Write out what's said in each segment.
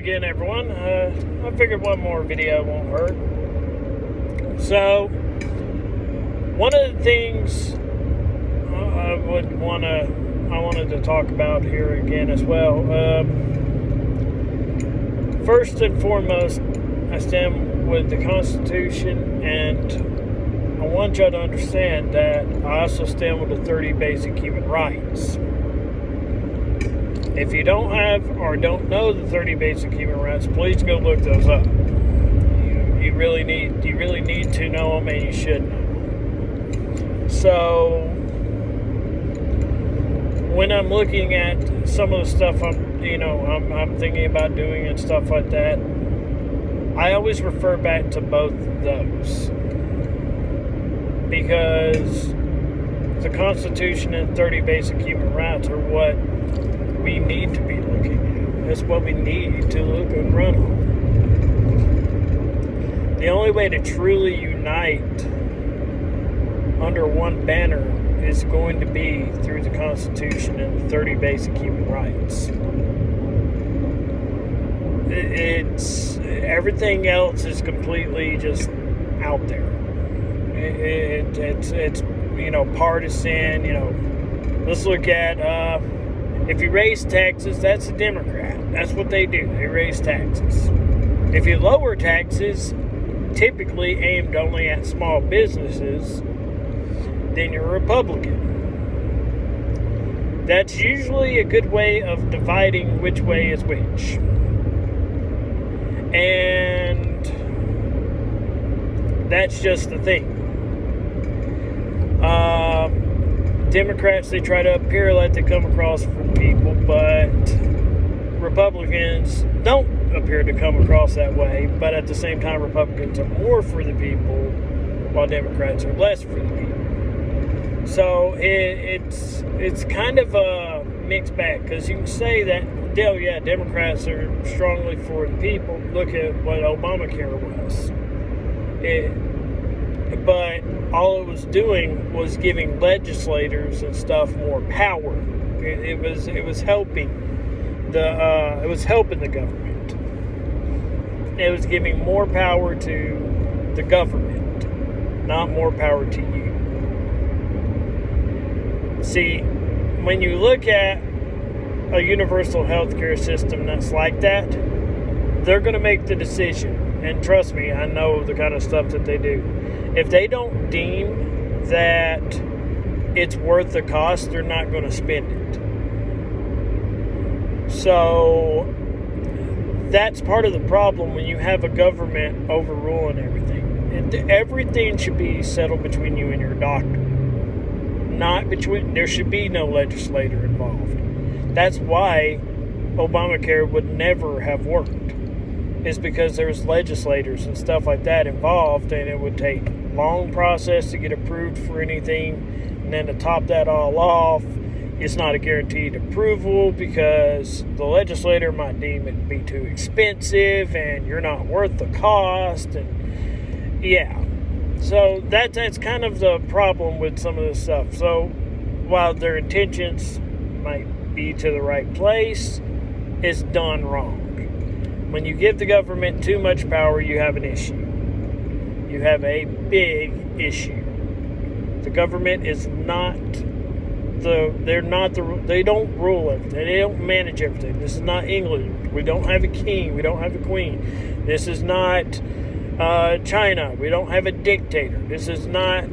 again, everyone. I figured one more video won't hurt. So, one of the things I wanted to talk about here again as well. First and foremost, I stand with the Constitution, and I want y'all to understand that I also stand with the 30 basic human rights. If you don't have or don't know the 30 basic human rights, please go look those up. You really need to know them, and you should know. So when I'm looking at some of the stuff I'm thinking about doing and stuff like that, I always refer back to both of those, because the Constitution and 30 basic human rights are what we need to be looking at. That's what we need to look and run on. The only way to truly unite under one banner is going to be through the Constitution and the 30 basic human rights. It's everything else is completely just out there. It's partisan. Let's look at if you raise taxes, that's a Democrat. That's what they do. They raise taxes. If you lower taxes, typically aimed only at small businesses, then you're a Republican. That's usually a good way of dividing which way is which. And that's just the thing. Democrats, they try to appear like they come across for people, but Republicans don't appear to come across that way. But at the same time, Republicans are more for the people, while Democrats are less for the people. So it's kind of a mixed bag, because you can say that, yeah, Democrats are strongly for the people. Look at what Obamacare was. But all it was doing was giving legislators and stuff more power. It was helping the government. It was giving more power to the government, not more power to you. See, when you look at a universal health care system that's like that, they're going to make the decision. And trust me, I know the kind of stuff that they do. If they don't deem that it's worth the cost, they're not going to spend it. So that's part of the problem when you have a government overruling everything. Everything should be settled between you and your doctor. There should be no legislator involved. That's why Obamacare would never have worked. It's because there's legislators and stuff like that involved, and it would take a long process to get approved for anything. And then to top that all off, it's not a guaranteed approval because the legislator might deem it to be too expensive and you're not worth the cost. And yeah. So that's kind of the problem with some of this stuff. So while their intentions might be to the right place, it's done wrong. When you give the government too much power, you have an issue. You have a big issue. The government is they don't rule everything. They don't manage everything. This is not England. We don't have a king. We don't have a queen. This is not China. We don't have a dictator. This is not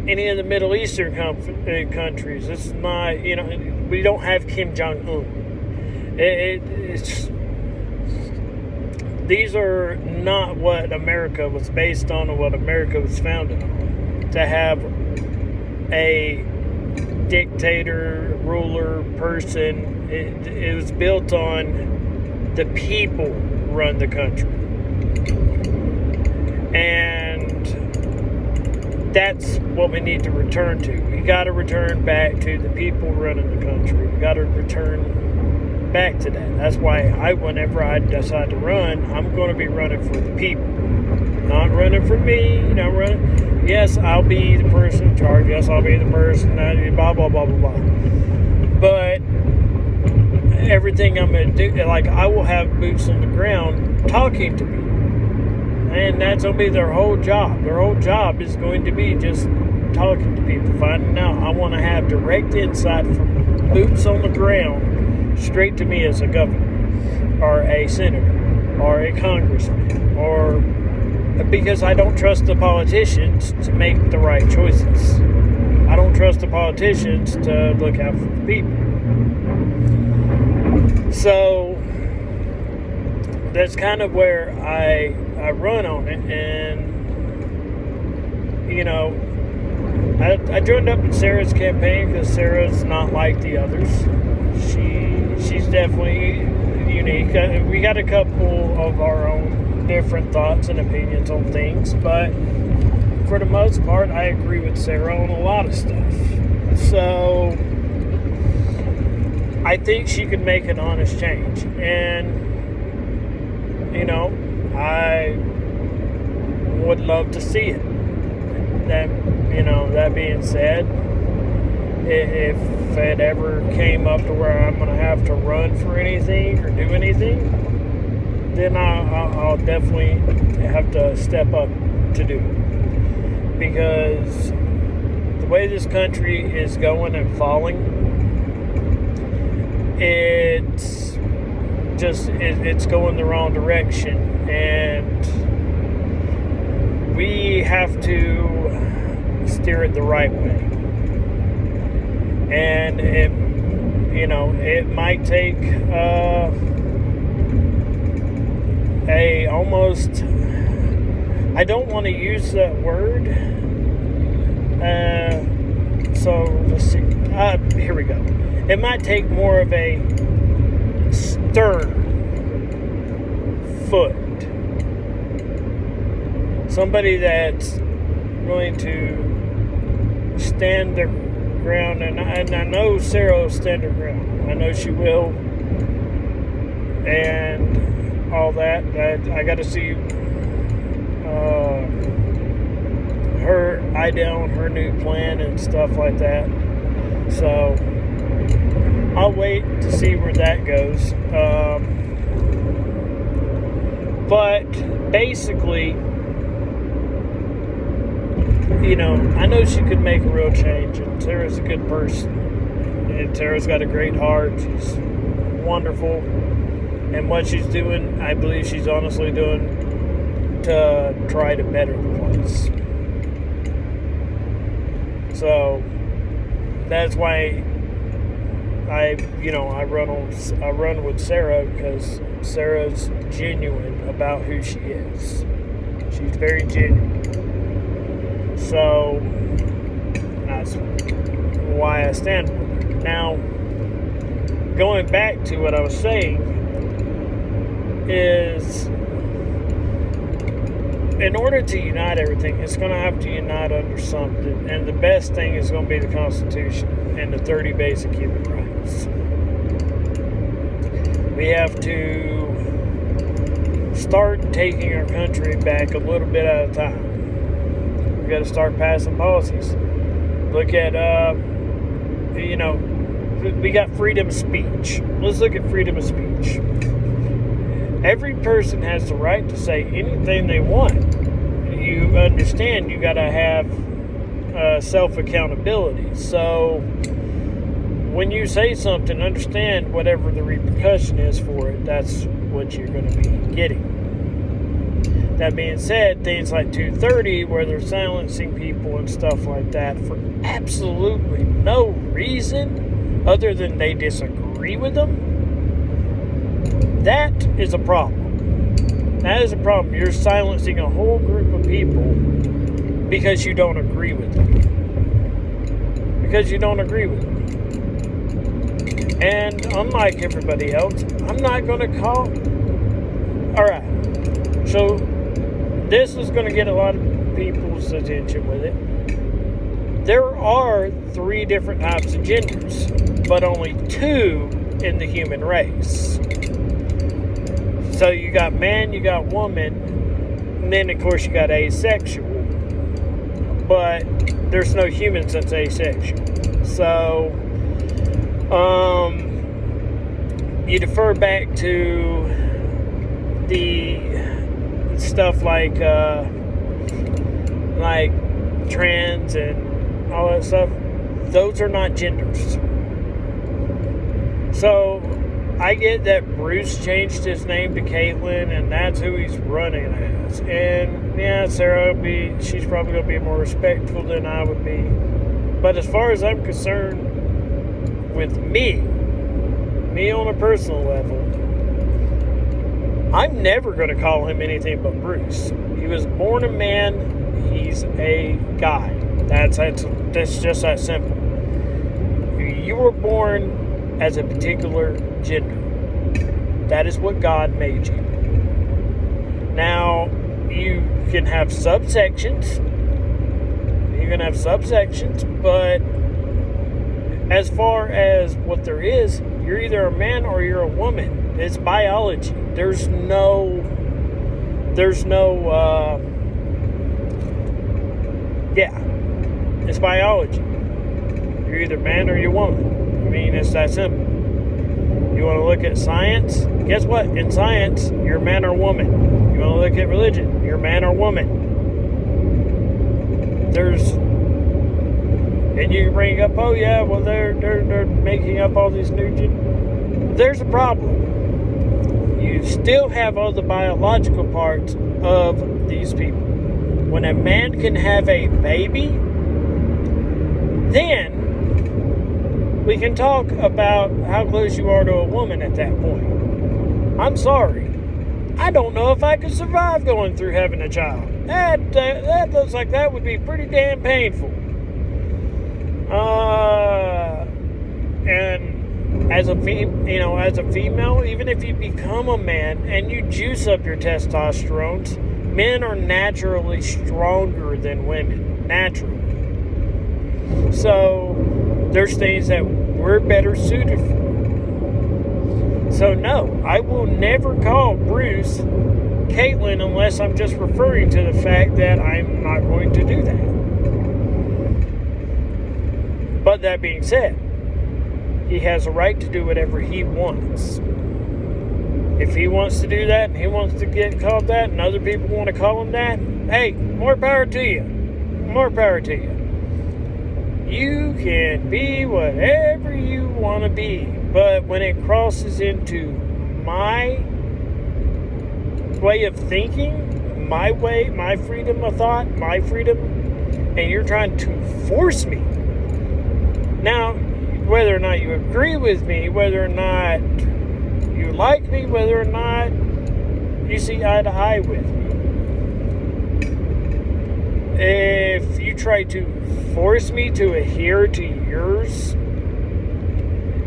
any of the Middle Eastern countries. This is not, we don't have Kim Jong-un. These are not what America was based on or what America was founded on. To have a dictator, ruler, person, it was built on the people run the country. And that's what we need to return to. We got to return back to the people running the country. We got to return back to that. That's why whenever I decide to run, I'm going to be running for the people. Not running for me, not running. Yes, I'll be the person in charge. Yes, I'll be the person that blah, blah, blah, blah, blah. But everything I'm going to do, like, I will have boots on the ground talking to people. And that's going to be their whole job. Their whole job is going to be just talking to people, finding out. I want to have direct insight from boots on the ground straight to me as a governor or a senator or a congressman, or because I don't trust the politicians to make the right choices. I don't trust the politicians to look out for the people. So that's kind of where I run on it. And I joined up with Sarah's campaign because Sarah's not like the others. She's definitely unique. We got a couple of our own different thoughts and opinions on things, but for the most part, I agree with Sarah on a lot of stuff. So I think she could make an honest change. And I would love to see it. That being said, if it ever came up to where I'm going to have to run for anything or do anything, then I'll definitely have to step up to do it. Because the way this country is going and falling, it's going the wrong direction, and we have to steer it the right way. And it might take almost, I don't want to use that word, so let's see, here we go. It might take more of a stern foot. Somebody that's going to stand their ground, and I know Sarah will stand her ground. I know she will, and all that. I got to see her idea on her new plan and stuff like that. So I'll wait to see where that goes. But basically, I know she could make a real change, and Sarah's a good person, and Sarah's got a great heart. She's wonderful, and what she's doing, I believe she's honestly doing to try to better the place. So that's why I run with Sarah, because Sarah's genuine about who she is. She's very genuine. So that's why I stand with her. Now, going back to what I was saying is, in order to unite everything, it's going to have to unite under something. And the best thing is going to be the Constitution and the 30 basic human rights. We have to start taking our country back a little bit at a time. We got to start passing policies. Look at, we got freedom of speech. Let's look at freedom of speech. Every person has the right to say anything they want. You understand you got to have self-accountability. So when you say something, understand whatever the repercussion is for it, that's what you're going to be getting. That being said, things like 230, where they're silencing people and stuff like that for absolutely no reason other than they disagree with them, that is a problem. That is a problem. You're silencing a whole group of people because you don't agree with them. Because you don't agree with them. And unlike everybody else, I'm not going to call... Alright, so this is going to get a lot of people's attention with it. There are 3 different types of genders, but only 2 in the human race. So you got man, you got woman, and then of course you got asexual. But there's no human that's asexual. So, you defer back to the stuff like trans and all that stuff. Those are not genders. So I get that Bruce changed his name to Caitlyn, and that's who he's running as. And yeah, Sarah she's probably going to be more respectful than I would be. But as far as I'm concerned, with me on a personal level, I'm never going to call him anything but Bruce. He was born a man. He's a guy. That's just that simple. You were born as a particular gender. That is what God made you. Now, you can have subsections. But as far as what there is, you're either a man or you're a woman. It's biology. There's no, it's biology. You're either man or you're woman. I mean, it's that simple. You want to look at science? Guess what? In science, you're man or woman. You want to look at religion? You're man or woman. And you bring up, oh yeah, well they're making up all these new. There's a problem. You still have all the biological parts of these people. When a man can have a baby, then we can talk about how close you are to a woman at that point. I'm sorry. I don't know if I could survive going through having a child. That looks like that would be pretty damn painful. And as a female, even if you become a man and you juice up your testosterone, men are naturally stronger than women, naturally. So there's things that we're better suited for. So no, I will never call Bruce Caitlyn unless I'm just referring to the fact that I'm not going to do that. But that being said, he has a right to do whatever he wants. If he wants to do that and he wants to get called that and other people want to call him that, hey, more power to you. More power to you. You can be whatever you want to be. But when it crosses into my way of thinking, my way, my freedom of thought, my freedom, and you're trying to force me. Now, whether or not you agree with me, whether or not you like me, whether or not you see eye to eye with me, if you try to force me to adhere to yours,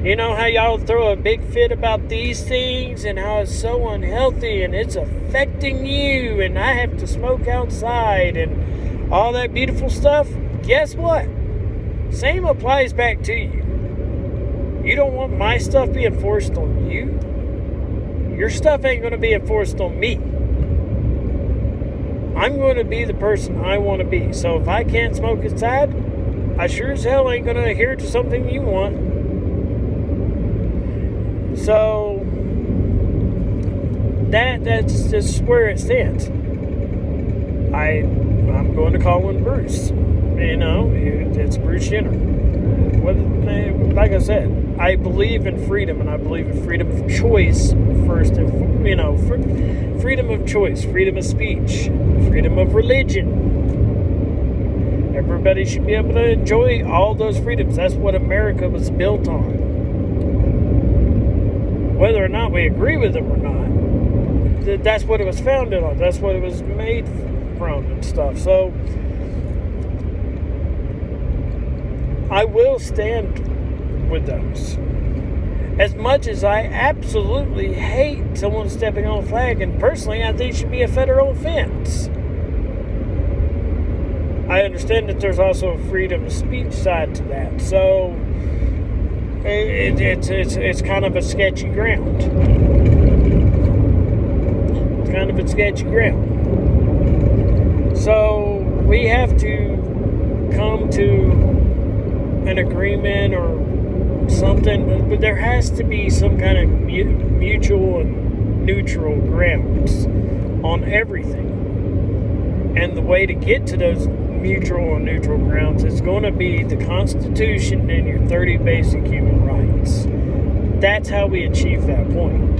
you know how y'all throw a big fit about these things and how it's so unhealthy and it's affecting you and I have to smoke outside and all that beautiful stuff? Guess what? Same applies back to you. You don't want my stuff being forced on you. Your stuff ain't going to be enforced on me. I'm going to be the person I want to be. So if I can't smoke inside, I sure as hell ain't going to adhere to something you want. So that's just where it stands. I'm going to call him Bruce. You know, it's Bruce Jenner. Like I said, I believe in freedom, and I believe in freedom of choice first. Freedom of choice, freedom of speech, freedom of religion. Everybody should be able to enjoy all those freedoms. That's what America was built on. Whether or not we agree with them or not, that's what it was founded on. That's what it was made from and stuff. So I will stand with those. As much as I absolutely hate someone stepping on a flag, and personally I think it should be a federal offense. I understand that there's also a freedom of speech side to that. So it's kind of a sketcy ground. It's kind of a sketchy ground. So we have to come to an agreement or something, but there has to be some kind of mutual and neutral grounds on everything. And the way to get to those mutual and neutral grounds is going to be the Constitution and your 30 basic human rights. That's how we achieve that point.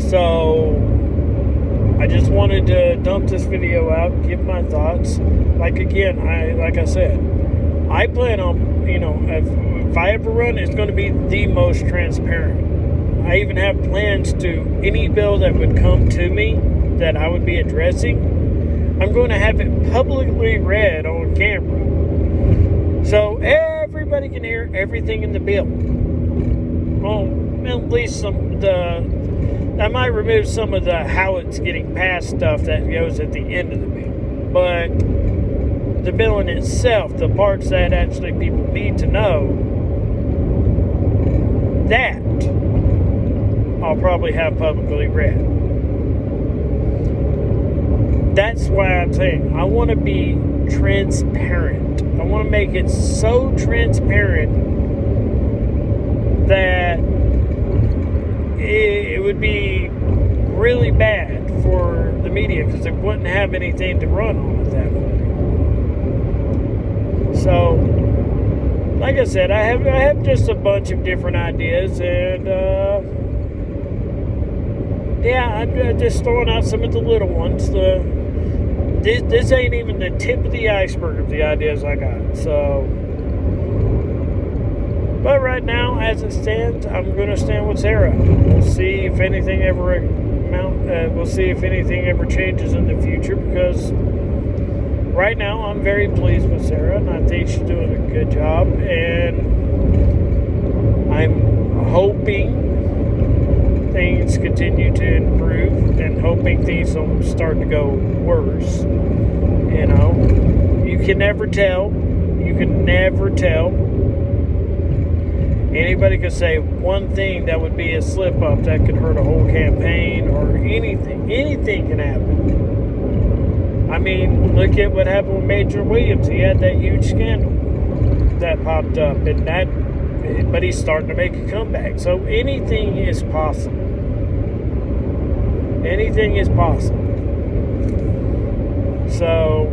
So I just wanted to dump this video out, give my thoughts. Like I said, I plan on, if I ever run, it's going to be the most transparent. I even have plans to any bill that would come to me that I would be addressing, I'm going to have it publicly read on camera, so everybody can hear everything in the bill. Well, at least I might remove some of the how it's getting passed stuff that goes at the end of the bill, but the bill in itself, the parts that actually people need to know, that I'll probably have publicly read. That's why I'm saying I want to be transparent. I want to make it so transparent that it would be really bad for the media, because they wouldn't have anything to run on at that point. So, like I said, I have just a bunch of different ideas, and I'm just throwing out some of the little ones. This ain't even the tip of the iceberg of the ideas I got. So, but right now, as it stands, I'm going to stand with Sarah. We'll see if anything ever changes in the future, because right now I'm very pleased with Sarah, and I think she's doing a good job. And I'm hoping things continue to improve, and hoping things don't start to go worse. You can never tell. Anybody could say one thing that would be a slip up that could hurt a whole campaign, or anything. Anything can happen. I mean, look at what happened with Major Williams. He had that huge scandal that popped up, but he's starting to make a comeback. So anything is possible. Anything is possible. So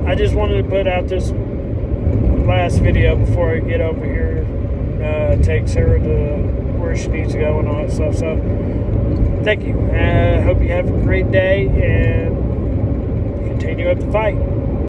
I just wanted to put out this last video before I get over here, take Sarah to where she needs to go and all that stuff. So thank you. I hope you have a great day and continue up the fight.